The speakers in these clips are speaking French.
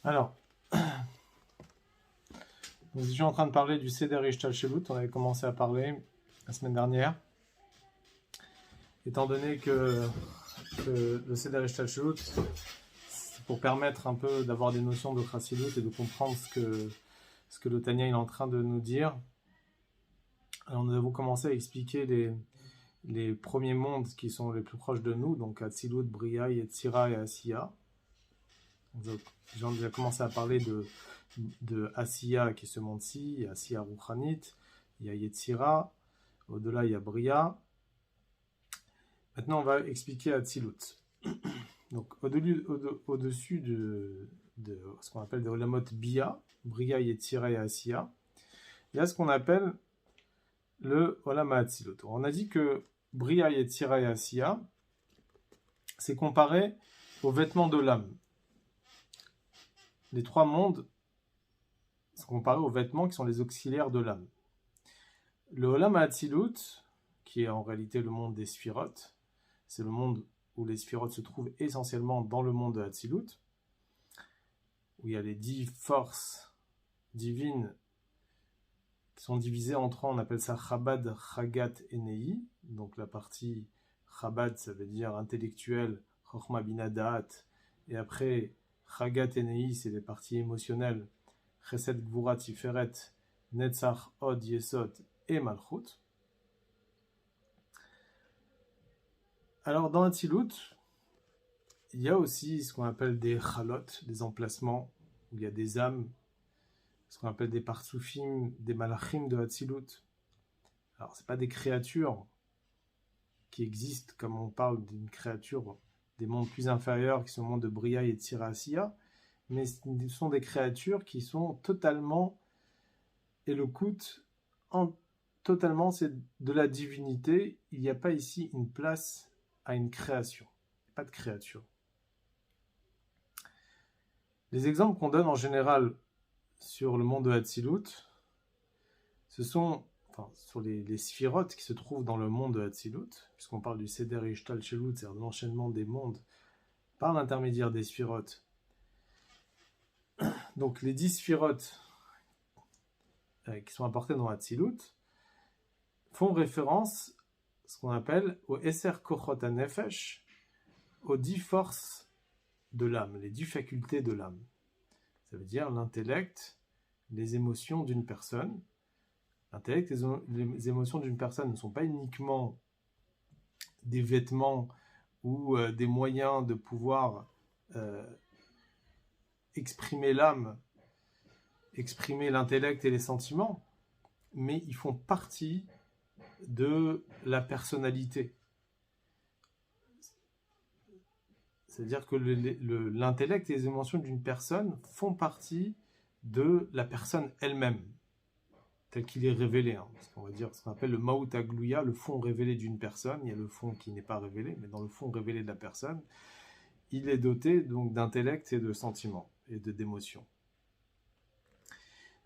Alors, nous étions en train de parler du Seder Ishtalshelut. On avait commencé à parler la semaine dernière. Étant donné que le Seder Ishtalshelut, c'est pour permettre un peu d'avoir des notions de Chassidut et de comprendre ce que le Tanya est en train de nous dire. Alors, nous avons commencé à expliquer les premiers mondes qui sont les plus proches de nous, donc Atzilut, Bria, Yetzira et Asiya. J'ai déjà commencé à parler de Asiya qui est ce monde-ci, il y a Asiya Rouchanit, il y a Yetzira, au-delà il y a Bria. Maintenant on va expliquer Atzilut. Donc au-dessus de ce qu'on appelle des Olamot Bia, Bria, Yetzira et Asiya, il y a ce qu'on appelle le Olam Atzilut. On a dit que Bria, Yetzira et Asiya, c'est comparé aux vêtements de l'âme. Les trois mondes sont comparés aux vêtements qui sont les auxiliaires de l'âme. Le Olam Hatzilut, qui est en réalité le monde des Sphiroth, c'est le monde où les Sphiroth se trouvent essentiellement dans le monde de Hatzilut, où il y a les 10 forces divines qui sont divisées entre eux, on appelle ça Chabad, Chagat et Nei. Donc la partie Chabad, ça veut dire intellectuel, Chochma Bina Da'at, et après Chagat et Nei, c'est les parties émotionnelles, Chesed Gvura Tiferet, Netzach Od Yesod et Malchut. Alors dans Hatzilut, il y a aussi ce qu'on appelle des Chalot, des emplacements où il y a des âmes, ce qu'on appelle des Partsufim, des Malachim de Hatzilut. Alors c'est pas des créatures qui existent comme on parle d'une créature des mondes plus inférieurs qui sont le monde de Bria et Yetzira Asiya, mais ce sont des créatures qui sont totalement éloquentes, totalement c'est de la divinité. Il n'y a pas ici une place à une création, pas de créature. Les exemples qu'on donne en général sur le monde de Hatzilut, ce sont sur les sphirotes qui se trouvent dans le monde de Hatzilut, puisqu'on parle du Seder Ishtalshelut, c'est-à-dire de l'enchaînement des mondes par l'intermédiaire des sphirotes. Donc les 10 sphirotes qui sont apportés dans Hatzilut font référence à ce qu'on appelle au Eser Kochot HaNefesh, aux 10 forces de l'âme, les 10 facultés de l'âme. Ça veut dire l'intellect, les émotions d'une personne. L'intellect et les émotions d'une personne ne sont pas uniquement des vêtements ou des moyens de pouvoir exprimer l'âme, exprimer l'intellect et les sentiments, mais ils font partie de la personnalité. C'est-à-dire que l'intellect et les émotions d'une personne font partie de la personne elle-même, tel qu'il est révélé. Parce qu'on va dire ce qu'on appelle le Maout Aglouya, le fond révélé d'une personne. Il y a le fond qui n'est pas révélé, mais dans le fond révélé de la personne, il est doté donc d'intellect et de sentiments et d'émotions.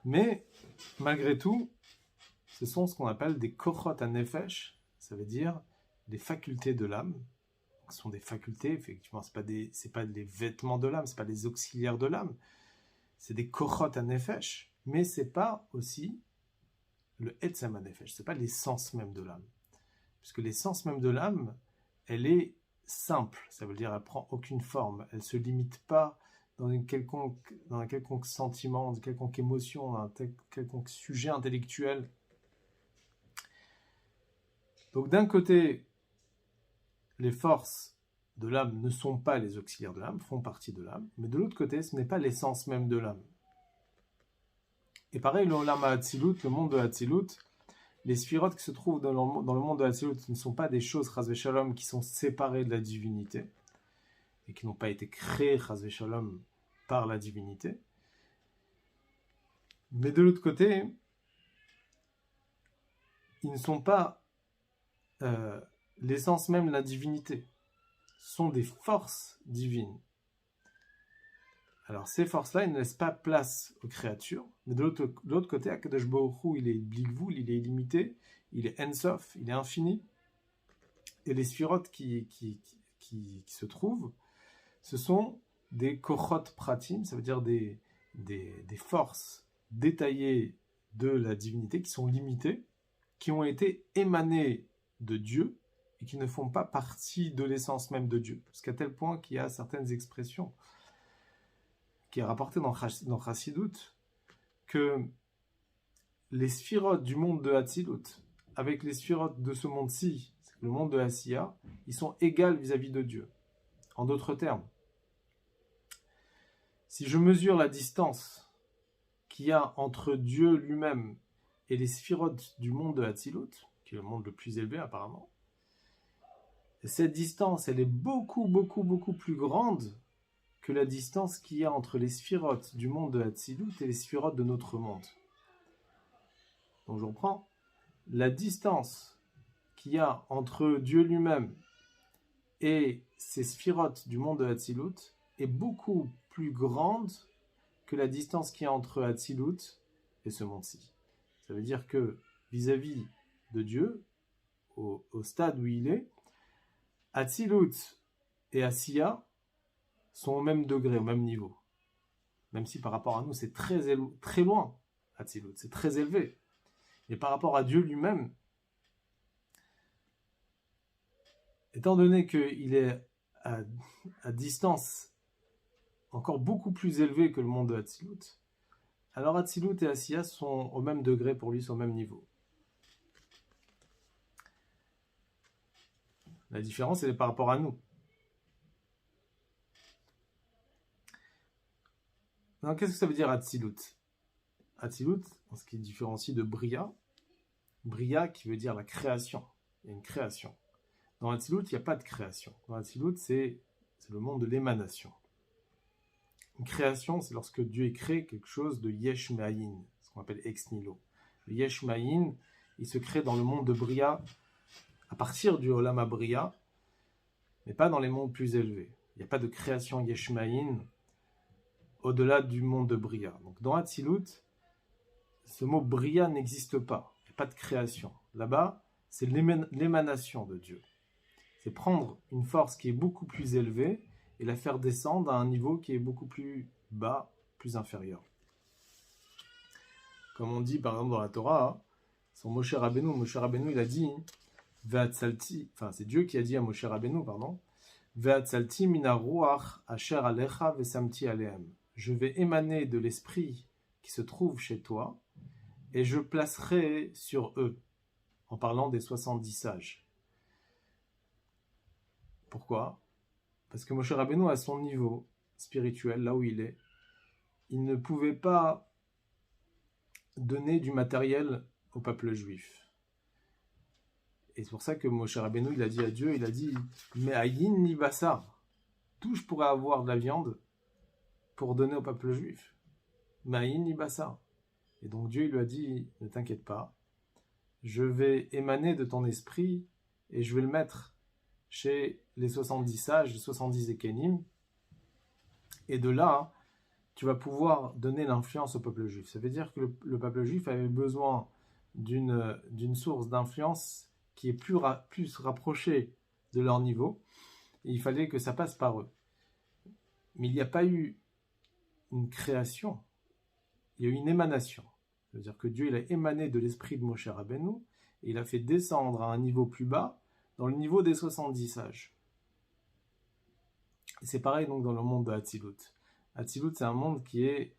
Mais malgré tout, ce sont ce qu'on appelle des kochot hanefesh, ça veut dire des facultés de l'âme. Ce sont des facultés, effectivement, c'est pas des vêtements de l'âme, c'est pas des auxiliaires de l'âme, c'est des kochot hanefesh, mais c'est pas aussi le etzem hanefesh, c'est pas l'essence même de l'âme. Puisque l'essence même de l'âme, elle est simple, ça veut dire elle prend aucune forme, elle se limite pas dans un quelconque sentiment, dans une quelconque émotion, dans un quelconque sujet intellectuel. Donc d'un côté, les forces de l'âme ne sont pas les auxiliaires de l'âme, font partie de l'âme, mais de l'autre côté, ce n'est pas l'essence même de l'âme. Et pareil, le Olam HaAtzilut, le monde de Hatzilut, les sphirotes qui se trouvent dans le monde de Hatzilut ne sont pas des choses, chas v'shalom, qui sont séparées de la divinité, et qui n'ont pas été créées, chas v'shalom, par la divinité. Mais de l'autre côté, ils ne sont pas l'essence même de la divinité. Ce sont des forces divines. Alors ces forces-là, ils ne laissent pas place aux créatures, mais de l'autre côté, Akadosh Baruch Hu, il est Blikvul, il est illimité, il est Ensof, il est infini. Et les sphirotes qui se trouvent, ce sont des kochot pratim, ça veut dire des forces détaillées de la divinité qui sont limitées, qui ont été émanées de Dieu et qui ne font pas partie de l'essence même de Dieu. Jusqu'à tel point qu'il y a certaines expressions qui est rapportées dans Chassidut que les sphirotes du monde de Hatzilut avec les sphirotes de ce monde-ci, le monde de Asiya, ils sont égales vis-à-vis de Dieu. En d'autres termes, si je mesure la distance qu'il y a entre Dieu lui-même et les sphirotes du monde de Hatzilut, qui est le monde le plus élevé apparemment, cette distance, elle est beaucoup, beaucoup, beaucoup plus grande que la distance qu'il y a entre les sphirotes du monde de Hatzilut et les sphirotes de notre monde. Donc je reprends. La distance qu'il y a entre Dieu lui-même et ces sphirotes du monde de Hatzilut est beaucoup plus grande que la distance qu'il y a entre Hatzilut et ce monde-ci. Ça veut dire que vis-à-vis de Dieu, au stade où il est, Hatzilut et Asiya sont au même degré, au même niveau. Même si par rapport à nous, c'est très loin, Hatzilut, c'est très élevé. Et par rapport à Dieu lui-même, étant donné qu'il est à distance encore beaucoup plus élevée que le monde de Hatzilut, alors Hatzilut et Asiya sont au même degré pour lui, sont au même niveau. La différence, elle est par rapport à nous. Alors, qu'est-ce que ça veut dire Hatzilut? Hatzilut, ce qui différencie de Bria, Bria qui veut dire la création. Il y a une création. Dans Hatzilut, il n'y a pas de création. Dans Hatzilut, c'est le monde de l'émanation. Une création, c'est lorsque Dieu crée quelque chose de yesh me'ayin, ce qu'on appelle ex nihilo. Le yesh me'ayin, il se crée dans le monde de Bria, à partir du Olam HaBria, mais pas dans les mondes plus élevés. Il n'y a pas de création yesh me'ayin au-delà du monde de Bria. Donc dans Hatzilut, ce mot Bria n'existe pas. Il n'y a pas de création. Là-bas, c'est l'émanation de Dieu. C'est prendre une force qui est beaucoup plus élevée et la faire descendre à un niveau qui est beaucoup plus bas, plus inférieur. Comme on dit par exemple dans la Torah, sur Moshe Rabbeinu, il a dit Ve'atzalti, enfin c'est Dieu qui a dit à Moshe Rabbeinu, Ve'atzalti mina ruach asher alecha ve'samti alehem. Je vais émaner de l'esprit qui se trouve chez toi et je placerai sur eux, en parlant des 70 sages. Pourquoi? Parce que Moshe Rabbeinu, à son niveau spirituel, là où il est, il ne pouvait pas donner du matériel au peuple juif. Et c'est pour ça que Moshe Rabbeinu, il a dit à Dieu, il a dit « Mais ayin ni basa, d'où je pourrais avoir de la viande pour donner au peuple juif? Mais ayin ni basa. » Et donc Dieu, il lui a dit « Ne t'inquiète pas, je vais émaner de ton esprit et je vais le mettre chez les 70 sages, les 70 Ekenim, et de là, tu vas pouvoir donner l'influence au peuple juif. » Ça veut dire que le peuple juif avait besoin d'une source d'influence qui est plus rapprochée de leur niveau, et il fallait que ça passe par eux. Mais il n'y a pas eu une création, il y a eu une émanation. C'est-à-dire que Dieu, il a émané de l'esprit de Moshe Rabbeinu, et il a fait descendre à un niveau plus bas, dans le niveau des 70 sages. Et c'est pareil donc dans le monde de Hatzilut. Hatzilut, c'est un monde qui est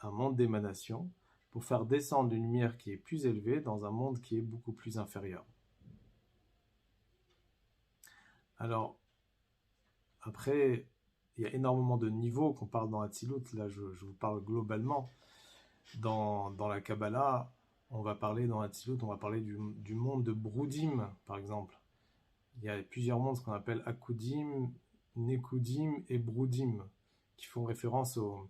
un monde d'émanation, pour faire descendre une lumière qui est plus élevée dans un monde qui est beaucoup plus inférieur. Alors, après, il y a énormément de niveaux qu'on parle dans Hatzilut. Là, je vous parle globalement. Dans la Kabbalah, on va parler dans Hatzilut, on va parler du monde de Broudim, par exemple. Il y a plusieurs mondes, ce qu'on appelle Akudim, Nekudim et Broudim, qui font référence aux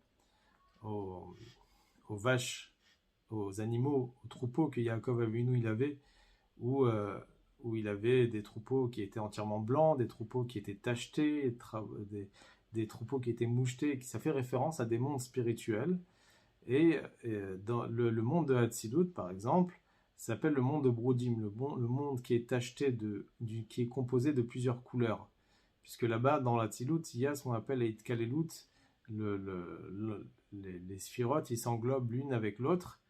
vaches, aux animaux, aux troupeaux que Yaakov Avinu il avait, où il avait des troupeaux qui étaient entièrement blancs, des troupeaux qui étaient tachetés, des troupeaux qui étaient mouchetés. Ça fait référence à des mondes spirituels. Et dans le monde de Hatzilut, par exemple, s'appelle le monde de Broudim, le monde qui est tacheté, qui est composé de plusieurs couleurs. Puisque là-bas, dans l'Hatzilut, il y a ce qu'on appelle l'Itkalelut, les sphirotes, ils s'englobent l'une avec l'autre.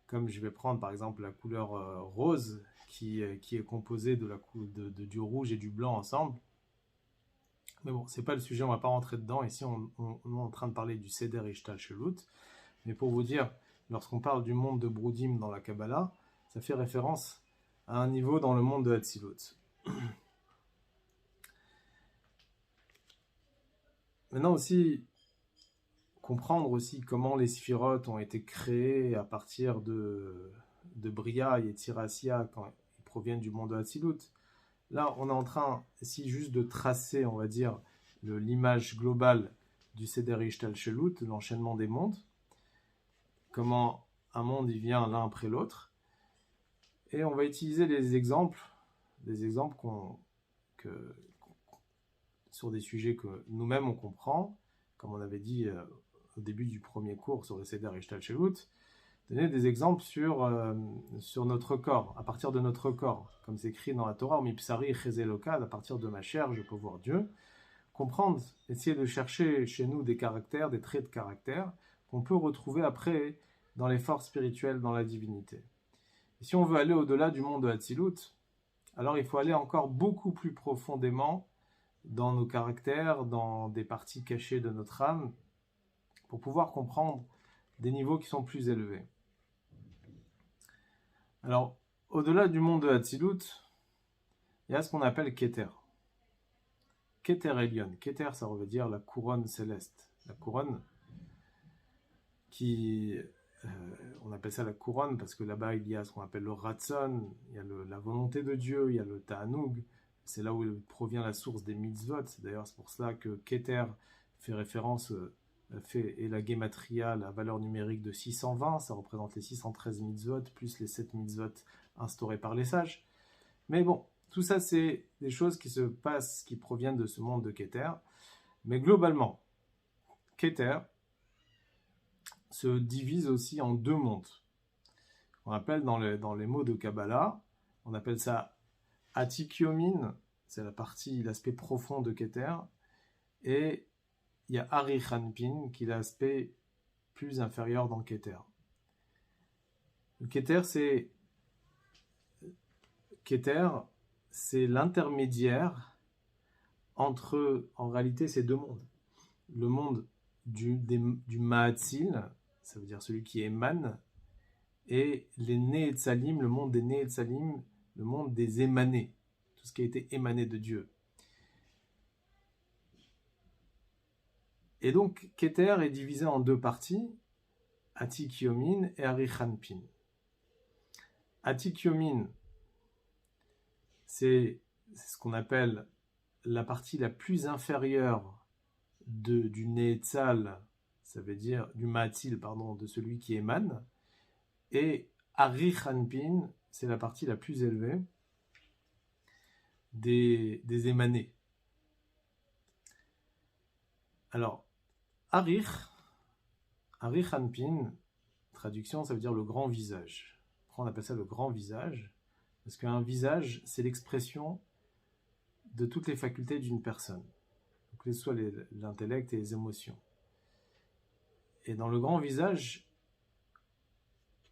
Comme je vais prendre par exemple la couleur rose qui est composée du rouge et du blanc ensemble. Mais bon, c'est pas le sujet, on va pas rentrer dedans. Ici, on est en train de parler du Seder Ishtalshelut. Mais pour vous dire, lorsqu'on parle du monde de Broudim dans la Kabbalah, ça fait référence à un niveau dans le monde de Hatzilut. Maintenant aussi, comprendre aussi comment les sphirotes ont été créés à partir de Bria et Tirassia quand ils proviennent du monde de Hatzilut. Là, on est en train ici juste de tracer, on va dire, l'image globale du Seder Ishtalshelut, l'enchaînement des mondes. Comment un monde il vient l'un après l'autre. Et on va utiliser des exemples sur des sujets que nous-mêmes on comprend, comme on avait dit au début du premier cours sur le Seder Ishtalshelut, donner des exemples sur notre corps, à partir de notre corps, comme c'est écrit dans la Torah, Mipsari Chezelokad, à partir de ma chair, je peux voir Dieu. Comprendre, essayer de chercher chez nous des caractères, des traits de caractère, qu'on peut retrouver après dans les forces spirituelles, dans la divinité. Et si on veut aller au-delà du monde de Hatzilut, alors il faut aller encore beaucoup plus profondément dans nos caractères, dans des parties cachées de notre âme, pour pouvoir comprendre des niveaux qui sont plus élevés. Alors, au-delà du monde de Hatzilut, il y a ce qu'on appelle Keter. Keter Elion. Keter, ça veut dire la couronne céleste. La couronne qui... on appelle ça la couronne parce que là-bas, il y a ce qu'on appelle le Ratzon, il y a la volonté de Dieu, il y a le Ta'anoug. C'est là où provient la source des mitzvot. D'ailleurs, c'est pour cela que Keter fait référence... et la Gematria, la valeur numérique de 620, ça représente les 613 mitzvot, plus les 7 mitzvot instaurés par les sages. Mais bon, tout ça, c'est des choses qui se passent, qui proviennent de ce monde de Keter. Mais globalement, Keter se divise aussi en deux mondes. On appelle dans les mots de Kabbalah, on appelle ça Atikyomin, c'est l'aspect profond de Keter, et il y a Arichanpin, qui est l'aspect plus inférieur dans Keter. Le Keter, c'est l'intermédiaire entre, en réalité, ces deux mondes. Le monde du Ma'atzil, ça veut dire celui qui émane, et les Ne'etzalim, le monde des Ne'etzalim, le monde des émanés, tout ce qui a été émané de Dieu. Et donc, Keter est divisé en deux parties, Atikyomin et Arichanpin. Atikyomin, c'est ce qu'on appelle la partie la plus inférieure du Ne'etzal, ça veut dire du Ma'atzil, de celui qui émane, et Arichanpin, c'est la partie la plus élevée des émanés. Alors, Arichanpin, traduction, ça veut dire le grand visage. Pourquoi on appelle ça le grand visage? Parce qu'un visage, c'est l'expression de toutes les facultés d'une personne, que ce soit l'intellect et les émotions. Et dans le grand visage,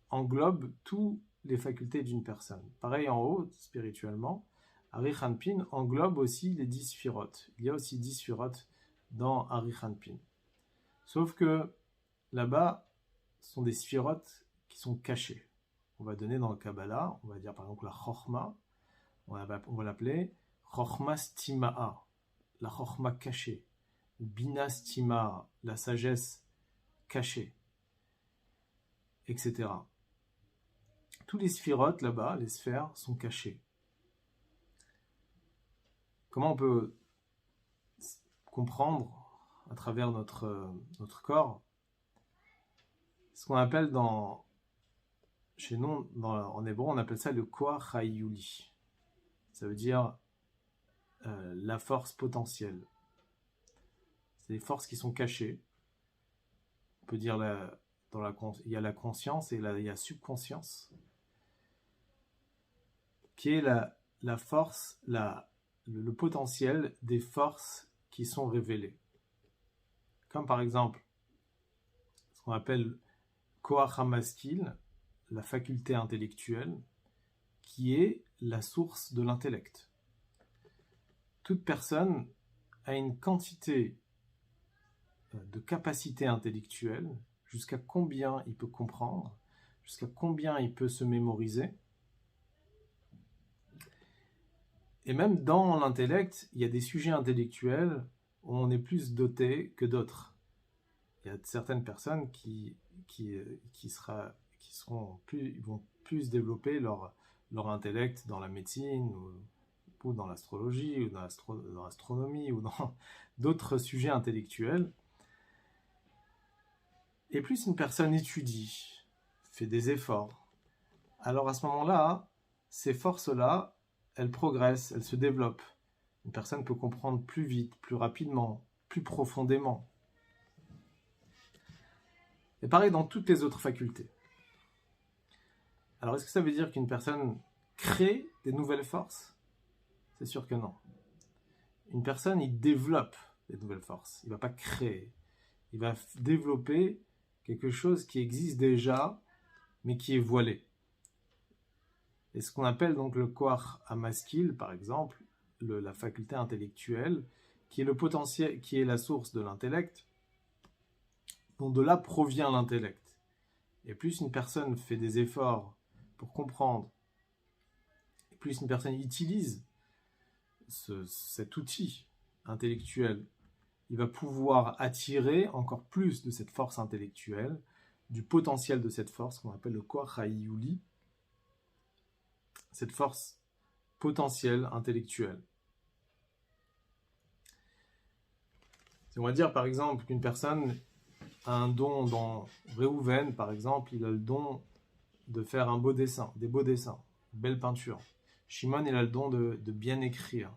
englobe toutes les facultés d'une personne. Pareil en haut, spirituellement, Arichanpin englobe aussi les 10 sphirotes. Il y a aussi 10 sphirotes dans Arichanpin. Sauf que là-bas, ce sont des sphirotes qui sont cachés. On va donner dans le Kabbalah, on va dire par exemple la Chochma, on va l'appeler Chochma Stima'a, la Chochma cachée, ou Bina Stima'a, la sagesse cachée, etc. Tous les sphirotes là-bas, les sphères, sont cachées. Comment on peut comprendre à travers notre corps ce qu'on appelle chez nous, en hébreu, on appelle ça le koach hayuli. Ça veut dire la force potentielle. C'est des forces qui sont cachées. On peut dire il y a la conscience et il y a la subconscience, qui est la force, le potentiel des forces qui sont révélées. comme par exemple ce qu'on appelle Koach HaMaskil, la faculté intellectuelle, qui est la source de l'intellect. Toute personne a une quantité de capacité intellectuelle, jusqu'à combien il peut comprendre, jusqu'à combien il peut se mémoriser. Et même dans l'intellect, il y a des sujets intellectuels où on est plus doté que d'autres. Il y a certaines personnes qui vont plus développer leur intellect dans la médecine ou dans l'astrologie ou dans l'astronomie ou dans d'autres sujets intellectuels. Et plus une personne étudie, fait des efforts, alors à ce moment-là, ces forces-là, elles progressent, elles se développent. Une personne peut comprendre plus vite, plus rapidement, plus profondément. Et pareil dans toutes les autres facultés. Alors est-ce que ça veut dire qu'une personne crée des nouvelles forces ? C'est sûr que non. Une personne, il développe des nouvelles forces. Il ne va pas créer. Il va développer quelque chose qui existe déjà, mais qui est voilé. Et ce qu'on appelle donc le Koach HaMaskil, par exemple, la faculté intellectuelle, qui est le potentiel, qui est la source de l'intellect, dont de là provient l'intellect. Et plus une personne fait des efforts pour comprendre, et plus une personne utilise cet outil intellectuel, il va pouvoir attirer encore plus de cette force intellectuelle, du potentiel de cette force qu'on appelle le Koach HaYuli, cette force potentielle intellectuelle. On va dire par exemple qu'une personne a un don dans Réhouven, par exemple, il a le don de faire un beau dessin, des beaux dessins, une belle peinture. Shimon, il a le don de bien écrire.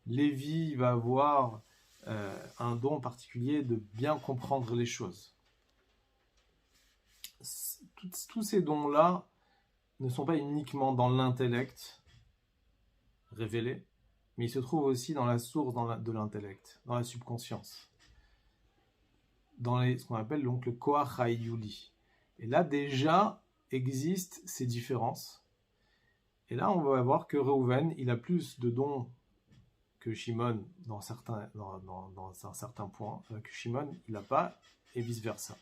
Lévi va avoir un don particulier de bien comprendre les choses. Tous ces dons-là ne sont pas uniquement dans l'intellect révélé, mais ils se trouvent aussi dans la source de l'intellect, dans la subconscience, dans ce qu'on appelle donc le Koach HaYuli. Et là déjà existent ces différences. Et là on va voir que Réhouven, il a plus de dons que Shimon dans un certain point, que Shimon il n'a pas, et vice-versa.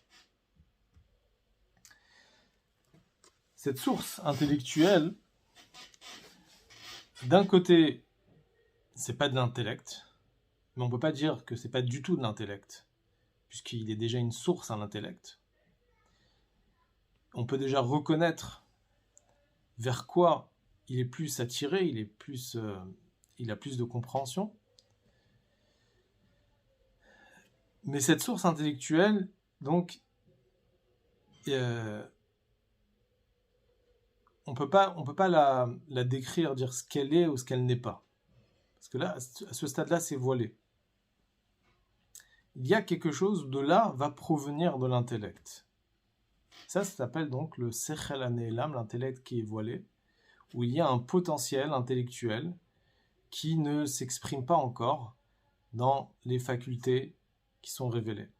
Cette source intellectuelle, d'un côté, c'est pas de l'intellect, mais on peut pas dire que c'est pas du tout de l'intellect, puisqu'il est déjà une source à l'intellect. On peut déjà reconnaître vers quoi il est plus attiré, il a plus de compréhension. Mais cette source intellectuelle, donc, on peut pas la décrire, dire ce qu'elle est ou ce qu'elle n'est pas. Parce que là, à ce stade-là, c'est voilé. Il y a quelque chose de là va provenir de l'intellect. Ça s'appelle donc le Sechel HaNe'elam, l'intellect qui est voilé, où il y a un potentiel intellectuel qui ne s'exprime pas encore dans les facultés qui sont révélées.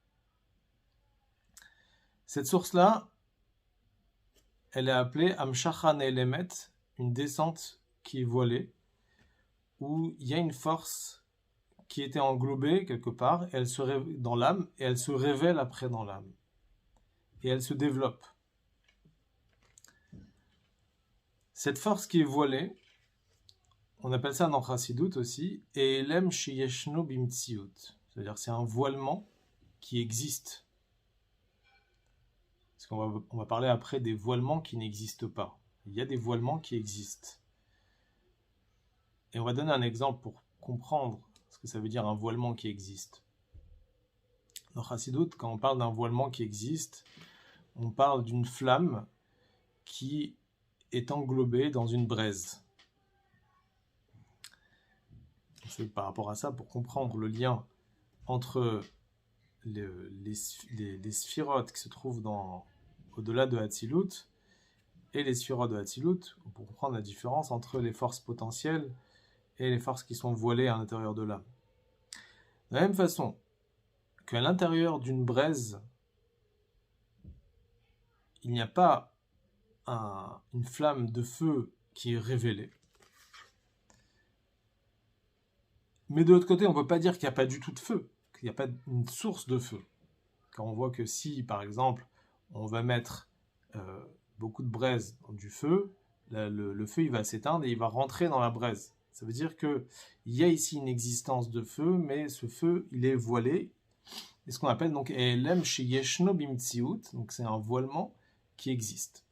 Cette source-là, elle est appelée Hamshach HaNe'elemet, une descente qui est voilée, où il y a une force qui était englobée quelque part, et elle se révèle dans l'âme, et elle se révèle après dans l'âme. Et elle se développe. Cette force qui est voilée, on appelle ça dans Chassidut aussi, et Elem Sheyeshno Bimtziut. C'est-à-dire c'est un voilement qui existe. Parce qu'on va parler après des voilements qui n'existent pas. Il y a des voilements qui existent. Et on va donner un exemple pour comprendre ce que ça veut dire un voilement qui existe. Dans Chassidut, quand on parle d'un voilement qui existe, on parle d'une flamme qui est englobée dans une braise. C'est par rapport à ça, pour comprendre le lien entre les sphirotes qui se trouvent au-delà de Hatzilut et les sphirotes de Hatzilut, pour comprendre la différence entre les forces potentielles et les forces qui sont voilées à l'intérieur de l'âme. De la même façon, qu'à l'intérieur d'une braise, il n'y a pas une flamme de feu qui est révélée. Mais de l'autre côté, on ne peut pas dire qu'il n'y a pas du tout de feu, qu'il n'y a pas une source de feu. Quand on voit que si, par exemple, on va mettre beaucoup de braise dans du feu, le feu il va s'éteindre et il va rentrer dans la braise. Ça veut dire qu'il y a ici une existence de feu, mais ce feu, il est voilé. Et ce qu'on appelle donc Elem Sheyeshno Bimtziut, donc c'est un voilement qui existe.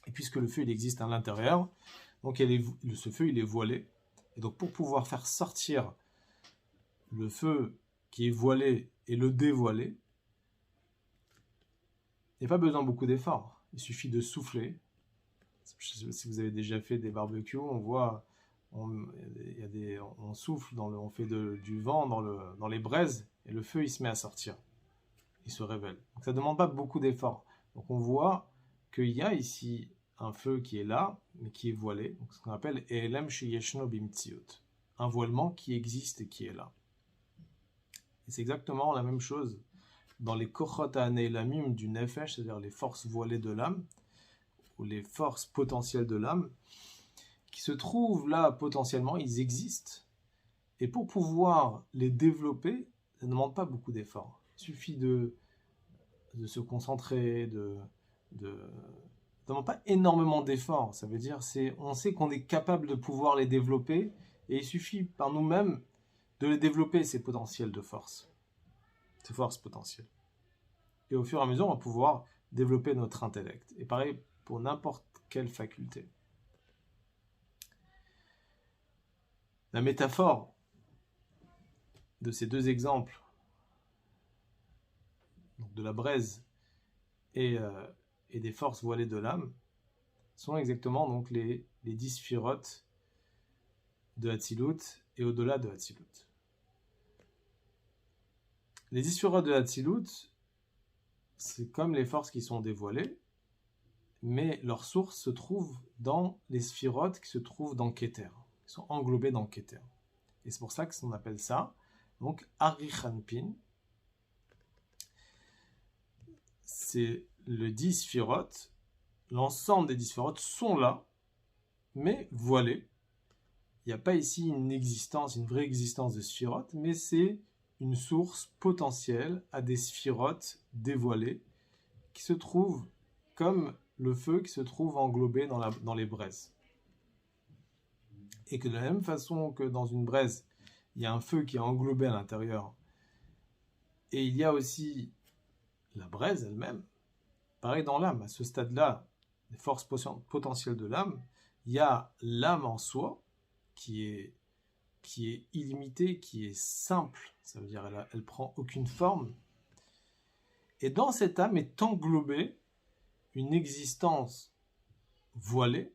Et puisque le feu il existe à l'intérieur, donc ce feu il est voilé. Et donc pour pouvoir faire sortir le feu qui est voilé et le dévoiler, il n'y a pas besoin de beaucoup d'efforts. Il suffit de souffler. Je sais pas si vous avez déjà fait des barbecues, on voit, on souffle, on fait du vent dans les braises et le feu il se met à sortir. Il se révèle. Donc ça ne demande pas beaucoup d'efforts. Donc on voit qu'il y a ici un feu qui est là, mais qui est voilé. Donc ce qu'on appelle Elem Sheyeshno Bimtziut. Un voilement qui existe et qui est là. Et c'est exactement la même chose dans les Kochot HaNeilamim du Nefesh, c'est-à-dire les forces voilées de l'âme, ou les forces potentielles de l'âme, qui se trouvent là potentiellement, ils existent. Et pour pouvoir les développer, ça ne demande pas beaucoup d'efforts. Il suffit de se concentrer, ça ne demande pas énormément d'efforts. Ça veut dire, on sait qu'on est capable de pouvoir les développer, et il suffit par nous-mêmes de les développer, ces potentiels de force, ces forces potentielles. Et au fur et à mesure, on va pouvoir développer notre intellect. Et pareil pour n'importe quelle faculté. La métaphore de ces deux exemples, donc de la braise et des forces voilées de l'âme, sont exactement donc les 10 sphirotes de Hatzilut et au-delà de Hatzilut. Les 10 sphirotes de Hatzilut, c'est comme les forces qui sont dévoilées, mais leur source se trouve dans les sphirotes qui se trouvent dans Keter, qui sont englobées dans Keter. Et c'est pour ça qu'on appelle ça, donc, Arichanpin. C'est le 10 sphirotes, l'ensemble des 10 sphirotes sont là, mais voilés. Il n'y a pas ici une vraie existence de sphirotes, mais c'est une source potentielle à des sphirotes dévoilées qui se trouvent comme le feu qui se trouve englobé dans les braises. Et que de la même façon que dans une braise, il y a un feu qui est englobé à l'intérieur, et il y a aussi la braise elle-même, pareil dans l'âme, à ce stade-là, les forces potentielles de l'âme, il y a l'âme en soi, qui est illimitée, qui est simple, ça veut dire elle prend aucune forme, et dans cette âme est englobée une existence voilée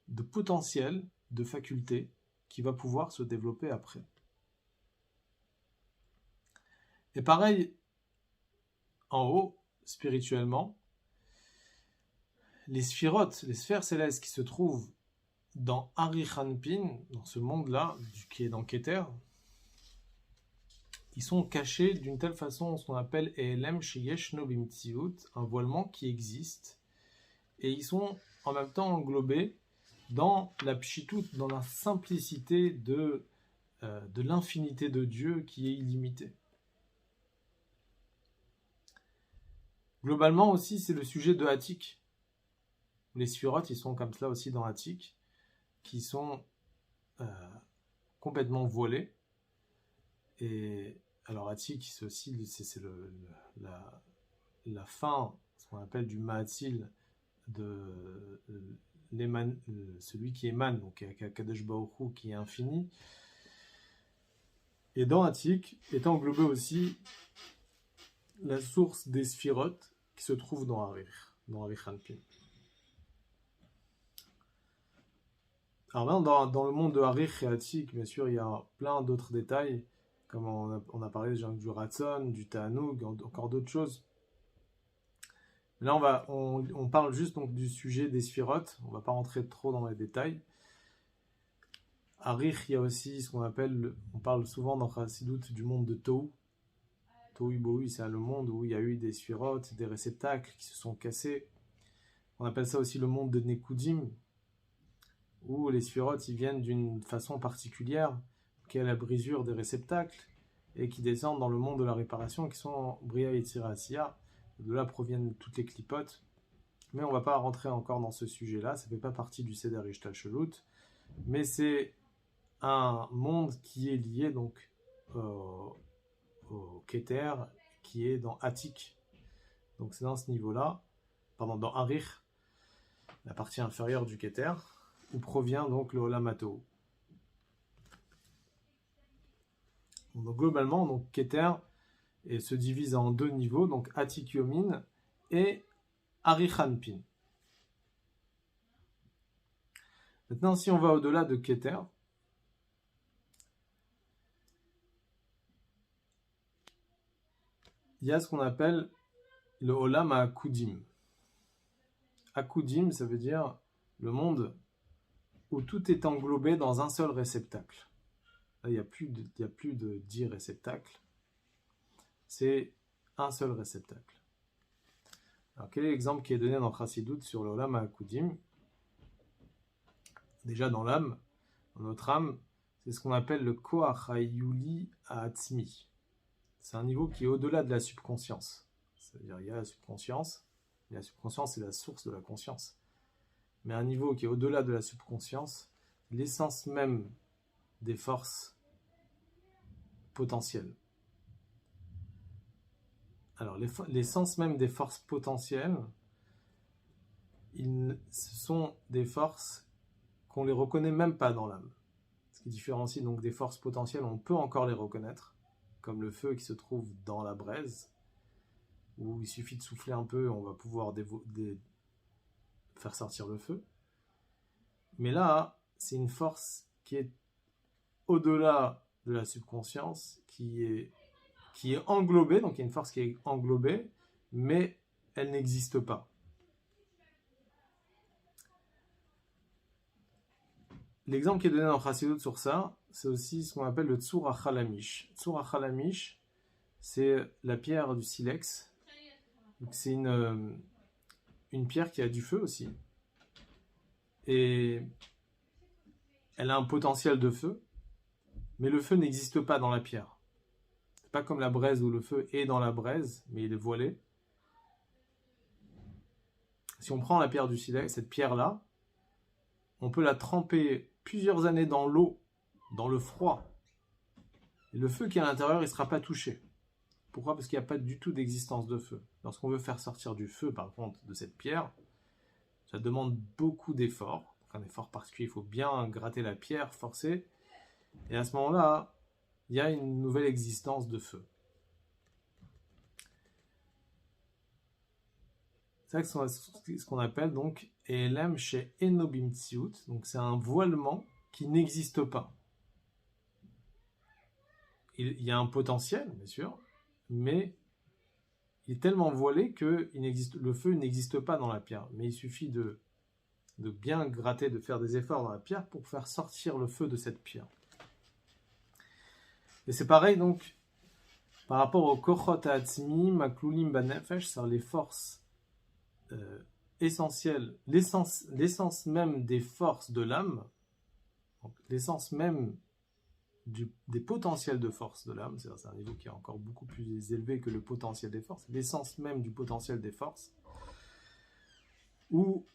de potentiel, de facultés, qui va pouvoir se développer après. Et pareil, en haut, spirituellement, les sphirotes, les sphères célestes qui se trouvent dans Arichanpin, dans ce monde-là, qui est dans Keter, ils sont cachés d'une telle façon, ce qu'on appelle Elem Sheyeshno Bimtziut, un voilement qui existe, et ils sont en même temps englobés dans la pshitut, dans la simplicité de l'infinité de Dieu qui est illimitée. Globalement aussi, c'est le sujet de Hatik. Les sphirotes, ils sont comme cela aussi dans Hatik, qui sont complètement voilés. Et alors Hatik, c'est aussi la fin, ce qu'on appelle du Ma'atil, de celui qui émane, donc Kadosh Baruch Hu, qui est infini. Et dans Hatik est englobé aussi la source des sphirotes qui se trouve dans Arichanpin. Alors dans le monde de Harich et Hatik, bien sûr, il y a plein d'autres détails, comme on a parlé du Ratzon, du Ta'anoug, encore d'autres choses. Là, on parle juste donc du sujet des sphirotes, on ne va pas rentrer trop dans les détails. Harich, il y a aussi ce qu'on appelle, on parle souvent dans Chassidut du monde de Tohu, Tohu Bohu, c'est le monde où il y a eu des sphirotes, des réceptacles qui se sont cassés. On appelle ça aussi le monde de Nekudim, où les sphirotes ils viennent d'une façon particulière, qui est la brisure des réceptacles, et qui descendent dans le monde de la réparation, qui sont Bria et Tzira. De là proviennent toutes les clipotes. Mais on ne va pas rentrer encore dans ce sujet-là, ça ne fait pas partie du Seder Ishtalshelut, mais c'est un monde qui est lié donc au Keter, qui est dans Atik. Donc c'est dans ce niveau-là, dans Arich, la partie inférieure du Keter, où provient donc le Olam HaTohu. Donc globalement, donc Keter se divise en deux niveaux, donc Atik Yomin et Arichanpin. Maintenant, si on va au-delà de Keter, il y a ce qu'on appelle le Olam HaAkudim. Akudim, ça veut dire le monde où tout est englobé dans un seul réceptacle. Là, il n'y a plus de 10 réceptacles. C'est un seul réceptacle. Alors, quel est l'exemple qui est donné dans Chassidut sur le Olam HaAkudim? Déjà dans l'âme, dans notre âme, c'est ce qu'on appelle le Koach HaYuli HaAtzmi. C'est un niveau qui est au-delà de la subconscience. C'est-à-dire il y a la subconscience, et la subconscience est la source de la conscience. Mais un niveau qui est au-delà de la subconscience, l'essence même des forces potentielles. Alors l'essence même des forces potentielles, ce sont des forces qu'on ne les reconnaît même pas dans l'âme. Ce qui différencie donc des forces potentielles, on peut encore les reconnaître, comme le feu qui se trouve dans la braise, où il suffit de souffler un peu, on va pouvoir faire sortir le feu. Mais là, c'est une force qui est au-delà de la subconscience, qui est englobée, donc il y a une force qui est englobée, mais elle n'existe pas. L'exemple qui est donné dans Chassidut sur ça, c'est aussi ce qu'on appelle le Tzur HaChalamish. Tzur HaChalamish, c'est la pierre du silex. C'est une pierre qui a du feu aussi. Et elle a un potentiel de feu, mais le feu n'existe pas dans la pierre. C'est pas comme la braise où le feu est dans la braise, mais il est voilé. Si on prend la pierre du silex, cette pierre-là, on peut la tremper plusieurs années dans l'eau, dans le froid. Et le feu qui est à l'intérieur, il ne sera pas touché. Pourquoi? Parce qu'il n'y a pas du tout d'existence de feu. Lorsqu'on veut faire sortir du feu, par contre, de cette pierre, ça demande beaucoup d'efforts. Un effort particulier, il faut bien gratter la pierre, forcer. Et à ce moment-là, il y a une nouvelle existence de feu. C'est ce qu'on appelle donc Elem chez Enobimtsiut. Donc c'est un voilement qui n'existe pas. Il y a un potentiel, bien sûr, mais il est tellement voilé que le feu n'existe pas dans la pierre. Mais il suffit de bien gratter, de faire des efforts dans la pierre pour faire sortir le feu de cette pierre. Et c'est pareil donc par rapport au Kochot Ha'atzmi, Maklulim Banefesh, c'est les forces essentielles, l'essence même des forces de l'âme, l'essence même des potentiels de force de l'âme, c'est un niveau qui est encore beaucoup plus élevé que le potentiel des forces, l'essence même du potentiel des forces, où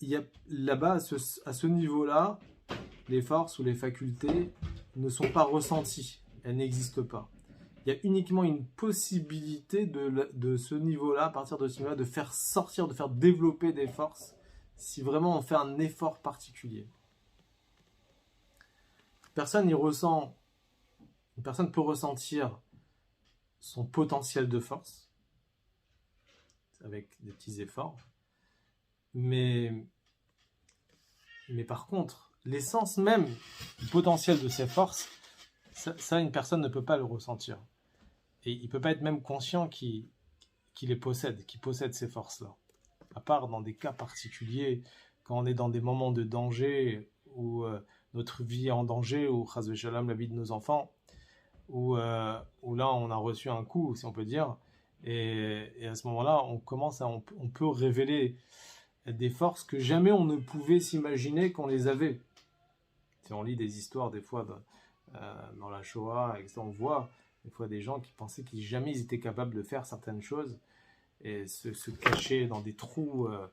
il y a là-bas, à ce niveau-là, les forces ou les facultés ne sont pas ressenties, elles n'existent pas. Il y a uniquement une possibilité de ce niveau-là, à partir de ce niveau-là, de faire sortir, de faire développer des forces, si vraiment on fait un effort particulier. Personne peut ressentir son potentiel de force, avec des petits efforts, mais par contre, l'essence même du potentiel de ces forces, ça une personne ne peut pas le ressentir. Et il ne peut pas être même conscient qu'il les possède, qu'il possède ces forces-là. À part dans des cas particuliers, quand on est dans des moments de danger, où notre vie est en danger, ou chas v'shalom, la vie de nos enfants, où là on a reçu un coup, si on peut dire, et à ce moment-là on peut révéler des forces que jamais on ne pouvait s'imaginer qu'on les avait. Si on lit des histoires des fois dans la Shoah, et on voit des fois des gens qui pensaient qu'ils jamais ils étaient capables de faire certaines choses et se cacher dans des trous euh,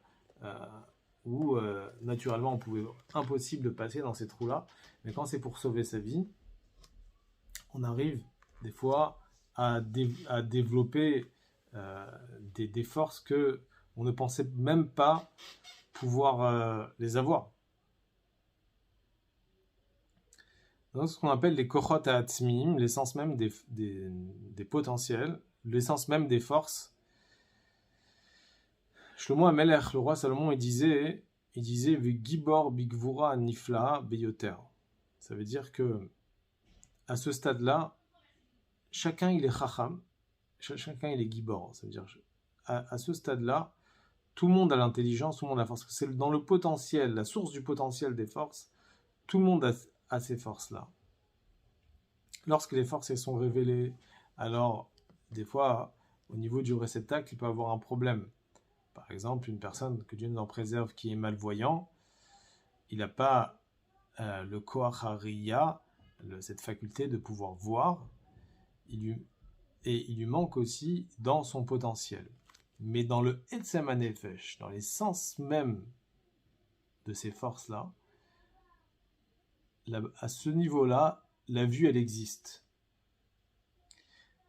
où naturellement on pouvait impossible de passer dans ces trous-là. Mais quand c'est pour sauver sa vie, on arrive des fois à développer des forces que on ne pensait même pas pouvoir les avoir. Donc, ce qu'on appelle les kochot ha'atzmiyim, l'essence même des potentiels, l'essence même des forces. Shlomo HaMelech, le roi Salomon, il disait Gibor bigvura nifla beyoter. Ça veut dire que à ce stade-là, chacun il est chacham, chacun il est gibor. Ça veut dire à ce stade-là, tout le monde a l'intelligence, tout le monde a la force. C'est dans le potentiel, la source du potentiel des forces, tout le monde a ces forces-là. Lorsque les forces sont révélées, alors des fois, au niveau du réceptacle, il peut avoir un problème. Par exemple, une personne que Dieu nous en préserve qui est malvoyant, il n'a pas le koach hariya, cette faculté de pouvoir voir, et il lui manque aussi dans son potentiel. Mais dans le etzem hanefesh, dans l'essence même de ces forces-là, à ce niveau-là, la vue, elle existe.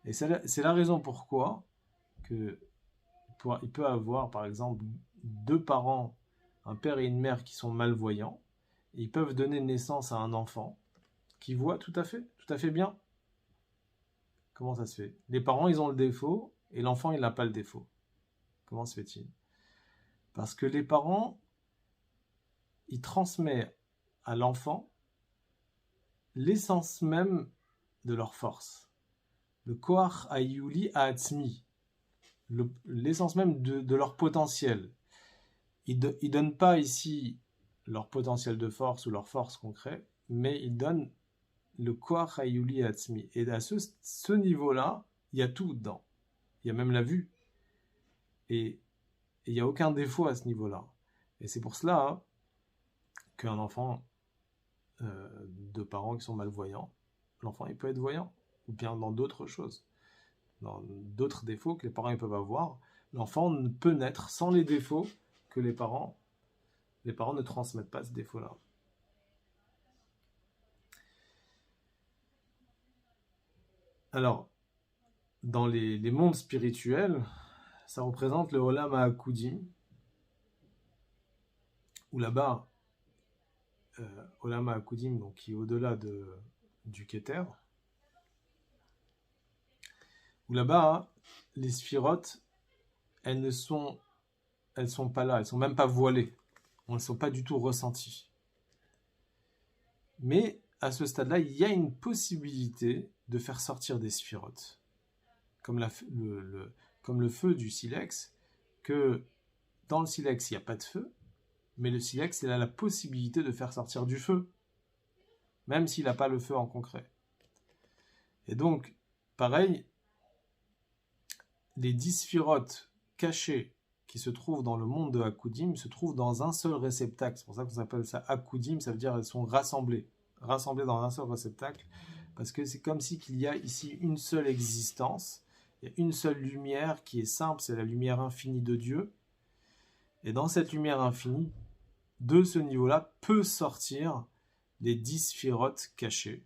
Et c'est la raison pourquoi il peut avoir, par exemple, deux parents, un père et une mère qui sont malvoyants, et ils peuvent donner naissance à un enfant qui voit tout à fait bien. Comment ça se fait? Les parents, ils ont le défaut, et l'enfant, il n'a pas le défaut. Comment se fait-il? Parce que les parents, ils transmettent à l'enfant l'essence même de leur force. Le koach ayuli ha'atzmi, l'essence même de leur potentiel. Ils ne donnent pas ici leur potentiel de force ou leur force concrète, mais ils donnent le koach ayuli ha'atzmi. Et à ce niveau-là, il y a tout dedans. Il y a même la vue. Et il n'y a aucun défaut à ce niveau-là. Et c'est pour cela qu'un enfant de parents qui sont malvoyants, l'enfant il peut être voyant, ou bien dans d'autres choses, dans d'autres défauts que les parents ils peuvent avoir, l'enfant ne peut naître sans les défauts que les parents ne transmettent pas ce défaut-là. Alors, dans les mondes spirituels, ça représente le Olam HaAkudim, où là-bas, Olam HaAkudim, donc qui est au-delà du Keter, où là-bas, les sphirotes, elles sont pas là, elles sont même pas voilées, elles ne sont pas du tout ressenties. Mais à ce stade-là, il y a une possibilité de faire sortir des sphirotes, comme le feu du silex, que dans le silex, il n'y a pas de feu, mais le silex, il a la possibilité de faire sortir du feu, même s'il n'a pas le feu en concret. Et donc, pareil, les 10 sphirotes cachées qui se trouvent dans le monde de Hakudim se trouvent dans un seul réceptacle. C'est pour ça qu'on appelle ça Hakudim, ça veut dire qu'elles sont rassemblées dans un seul réceptacle, parce que c'est comme si qu'il y a ici une seule existence, il y a une seule lumière qui est simple, c'est la lumière infinie de Dieu, et dans cette lumière infinie, de ce niveau-là, peut sortir les 10 sphirotes cachées,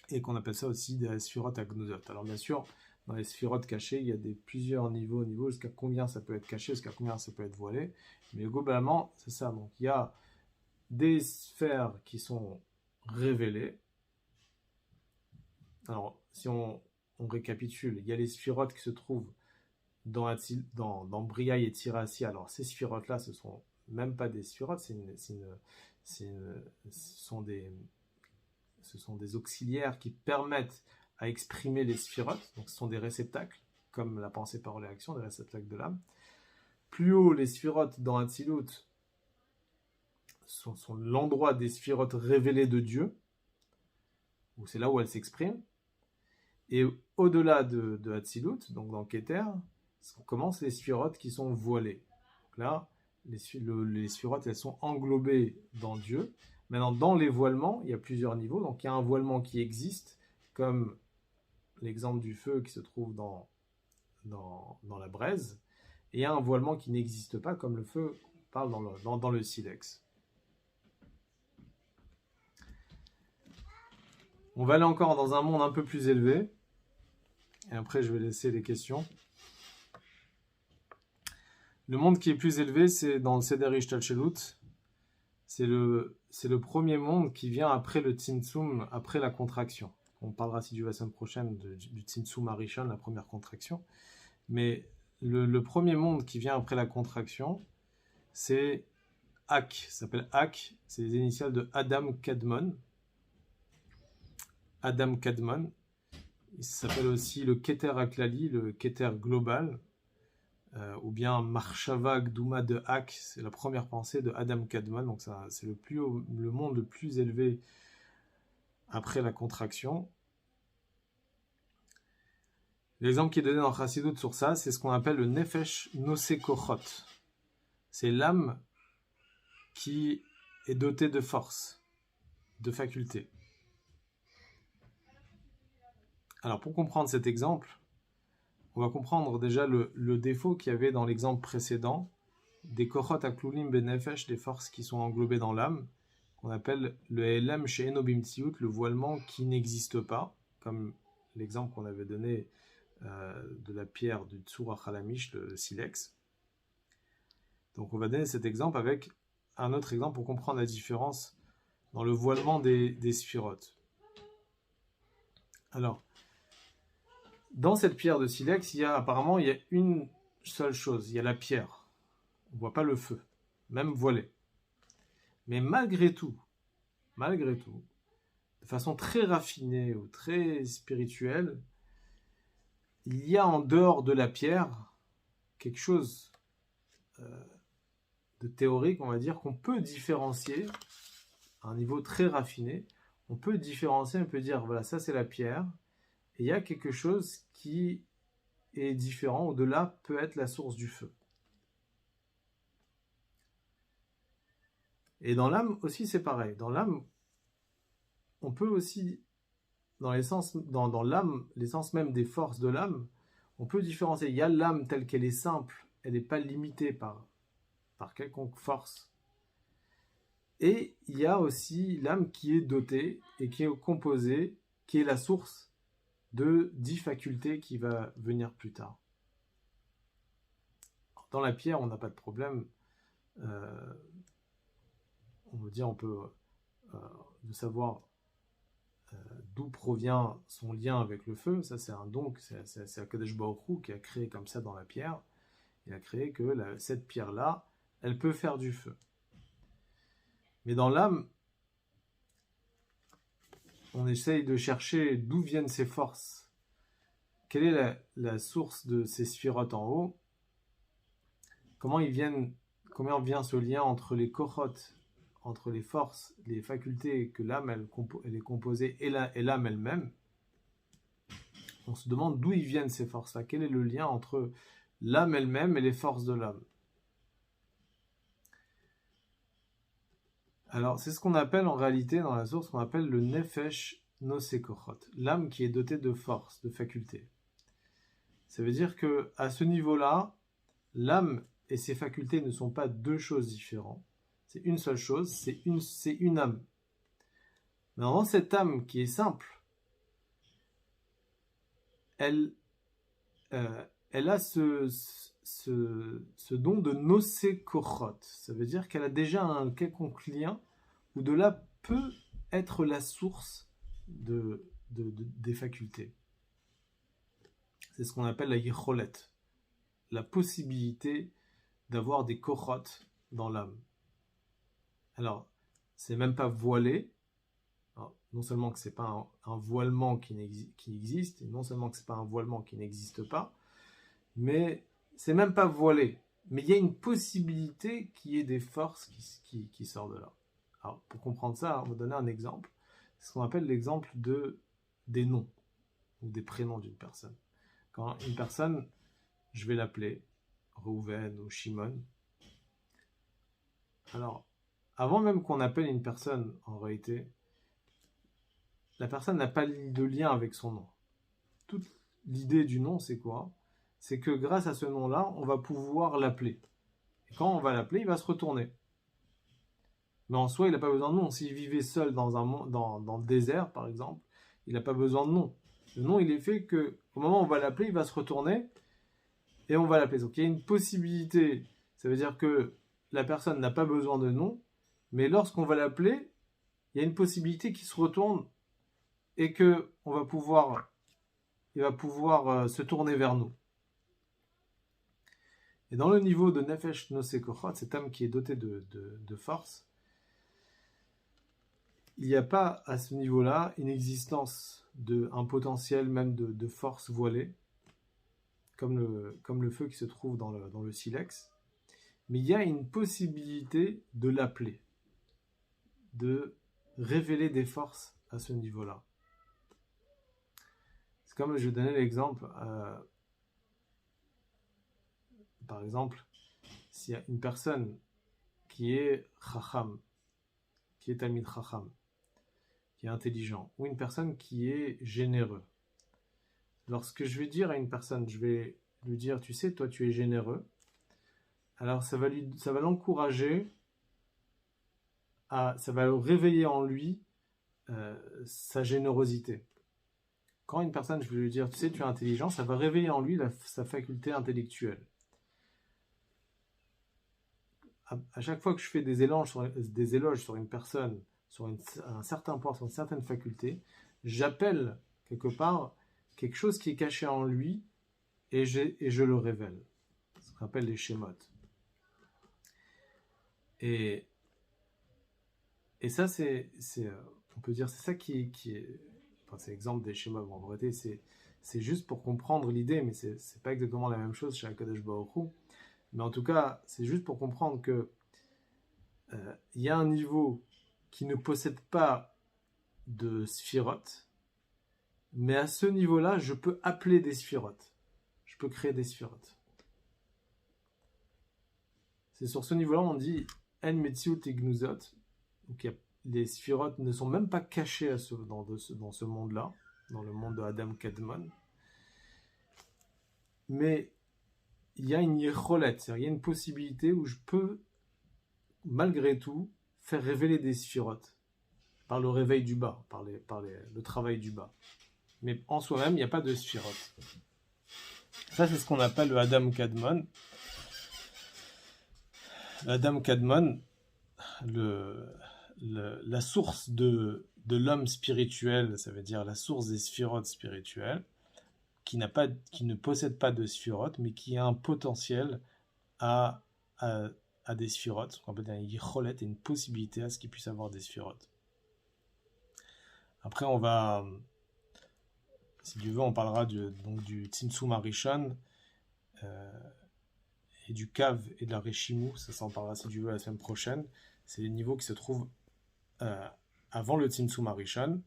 et qu'on appelle ça aussi des sphirotes agnozot. Alors bien sûr, dans les sphirotes cachées, il y a plusieurs niveaux, jusqu'à combien ça peut être caché, jusqu'à combien ça peut être voilé, mais globalement, c'est ça. Donc il y a des sphères qui sont révélées. Alors, si on récapitule, il y a les sphirotes qui se trouvent dans Briaï et Tirassi. Alors, ces sphirotes-là, ce sont même pas des sphirotes, ce sont des auxiliaires qui permettent à exprimer les sphirotes. Donc, ce sont des réceptacles, comme la pensée, parole et action, des réceptacles de l'âme. Plus haut, les sphirotes dans Hatzilut sont l'endroit des sphirotes révélées de Dieu. ou c'est là où elle s'exprime. Et au-delà de Hatzilut, donc dans Keter, commencent les sphirotes qui sont voilées. Donc là, les sphirotes, elles sont englobées dans Dieu. Maintenant, dans les voilements, il y a plusieurs niveaux. Donc il y a un voilement qui existe, comme l'exemple du feu qui se trouve dans la braise, et il y a un voilement qui n'existe pas, comme le feu parle dans le silex. On va aller encore dans un monde un peu plus élevé, et après je vais laisser les questions. Le monde qui est plus élevé, c'est dans le Seder Ishtalshelut. C'est le premier monde qui vient après le Tzimtzum, après la contraction. On parlera si Dieu veut la semaine prochaine du Tzimtzum Arishon, la première contraction. Mais le premier monde qui vient après la contraction, c'est Ak. Ça s'appelle Ak. C'est les initiales de Adam Kadmon. Adam Kadmon. Il s'appelle aussi le Keter Aklali, le Keter global. Ou bien Marshava Gdouma de Ak, c'est la première pensée de Adam Kadmon, donc c'est le monde le plus élevé après la contraction. L'exemple qui est donné dans Chassidut sur ça, c'est ce qu'on appelle le Nefesh Nosekochot. C'est l'âme qui est dotée de force, de facultés. Alors pour comprendre cet exemple, on va comprendre déjà le défaut qu'il y avait dans l'exemple précédent, des kochot aklulim benefesh, des forces qui sont englobées dans l'âme, qu'on appelle le elam she'eno bimtziut, le voilement qui n'existe pas, comme l'exemple qu'on avait donné de la pierre du Tzur Achalamish, le silex. Donc on va donner cet exemple avec un autre exemple pour comprendre la différence dans le voilement des sphirotes. Alors, dans cette pierre de silex, il y a une seule chose, il y a la pierre. On ne voit pas le feu, même voilé. Mais malgré tout, de façon très raffinée ou très spirituelle, il y a en dehors de la pierre quelque chose de théorique, on va dire, qu'on peut différencier à un niveau très raffiné. On peut différencier, on peut dire, voilà, ça c'est la pierre, et il y a quelque chose qui est différent, au-delà peut être la source du feu. Et dans l'âme aussi c'est pareil. Dans l'âme, on peut aussi, dans l'âme, l'essence même des forces de l'âme, on peut différencier. Il y a l'âme telle qu'elle est simple, elle n'est pas limitée par quelconque force. Et il y a aussi l'âme qui est dotée et qui est composée, qui est la source de 10 facultés qui va venir plus tard. Dans la pierre, on n'a pas de problème. On veut dire, on peut de savoir d'où provient son lien avec le feu. Ça, c'est un don, c'est Akadosh Baruch Hu qui a créé comme ça dans la pierre. Il a créé que cette pierre-là, elle peut faire du feu. Mais dans l'âme, on essaye de chercher d'où viennent ces forces. Quelle est la source de ces sphirotes en haut? Comment vient ce lien entre les kochot, entre les forces, les facultés que l'âme elle est composée et l'âme elle-même? On se demande d'où ils viennent ces forces-là. Quel est le lien entre l'âme elle-même et les forces de l'âme? Alors, c'est ce qu'on appelle en réalité, dans la source, qu'on appelle le Nefesh Nosekochot, l'âme qui est dotée de force, de facultés. Ça veut dire qu'à ce niveau-là, l'âme et ses facultés ne sont pas deux choses différentes. C'est une seule chose, c'est une âme. Mais dans cette âme qui est simple, elle a ce don de Nosekochot. Ça veut dire qu'elle a déjà un quelconque lien où de là peut être la source des facultés. C'est ce qu'on appelle la yicholet, la possibilité d'avoir des kochot dans l'âme. Alors, c'est même pas voilé. Alors, non seulement que c'est pas un voilement qui existe, et non seulement que c'est pas un voilement qui n'existe pas, mais c'est même pas voilé. Mais il y a une possibilité qu'il y ait des forces qui sortent de là. Alors, pour comprendre ça, on va donner un exemple. c'est ce qu'on appelle l'exemple des noms ou des prénoms d'une personne. Quand une personne, je vais l'appeler Reuven ou Shimon. Alors, avant même qu'on appelle une personne, en réalité, la personne n'a pas de lien avec son nom. Toute l'idée du nom, c'est quoi? C'est que grâce à ce nom-là, on va pouvoir l'appeler. Et quand on va l'appeler, il va se retourner. Mais en soi, il n'a pas besoin de nom. S'il vivait seul dans le désert, par exemple, il n'a pas besoin de nom. Le nom, il est fait que au moment où on va l'appeler, il va se retourner et on va l'appeler. Donc il y a une possibilité, ça veut dire que la personne n'a pas besoin de nom, mais lorsqu'on va l'appeler, il y a une possibilité qu'il se retourne et que il va pouvoir se tourner vers nous. Et dans le niveau de Nefesh Nosei Kochot, cette âme qui est dotée de force, il n'y a pas à ce niveau-là une existence un potentiel même de force voilée, comme le feu qui se trouve dans le silex, mais il y a une possibilité de l'appeler, de révéler des forces à ce niveau-là. C'est comme je donnais l'exemple, par exemple, s'il y a une personne qui est chacham, qui est talmid chacham, qui est intelligent, ou une personne qui est généreux. Lorsque je vais dire à une personne, je vais lui dire, tu sais, toi tu es généreux, alors ça va l'encourager, ça va réveiller en lui sa générosité. Quand une personne, je vais lui dire, tu sais, tu es intelligent, ça va réveiller en lui sa faculté intellectuelle. À chaque fois que je fais des éloges sur une personne, sur un certain point, sur une certaine faculté, j'appelle quelque part quelque chose qui est caché en lui et je le révèle. Ce qu'on appelle les schémotes. Et ça, on peut dire, c'est ça qui est, enfin, c'est l'exemple des schémas. Bon, en vérité, c'est juste pour comprendre l'idée, mais c'est pas exactement la même chose chez HaKadosh Baruch Hu. Mais en tout cas, c'est juste pour comprendre que il y a un niveau qui ne possède pas de sphirotes, mais à ce niveau-là, je peux appeler des sphirotes. Je peux créer des sphirotes. C'est sur ce niveau-là, on dit En Metziut Ignuzot. Donc les sphirotes ne sont même pas cachés dans ce monde-là, dans le monde de Adam Kadmon. Mais il y a une yecholette, c'est-à-dire il y a une possibilité où je peux, malgré tout, faire révéler des sphirotes par le réveil du bas, par le travail du bas. Mais en soi-même, il n'y a pas de sphirotes. Ça, c'est ce qu'on appelle le Adam Kadmon. L'Adam Kadmon, la source de l'homme spirituel, ça veut dire la source des sphirotes spirituelles, qui ne possède pas de sphirotes, mais qui a un potentiel à des sphirotes, on peut dire une yicholette et une possibilité à ce qu'il puisse avoir des sphirotes. Après, si tu veux, on parlera du Tzimtzum Arishon et du Kav et de la Reshimu, ça s'en parlera si tu veux la semaine prochaine. C'est les niveaux qui se trouvent avant le Tzimtzum Arishon,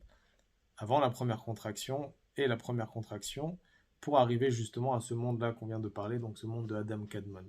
avant la première contraction et la première contraction, pour arriver justement à ce monde-là qu'on vient de parler, donc ce monde de Adam Kadmon.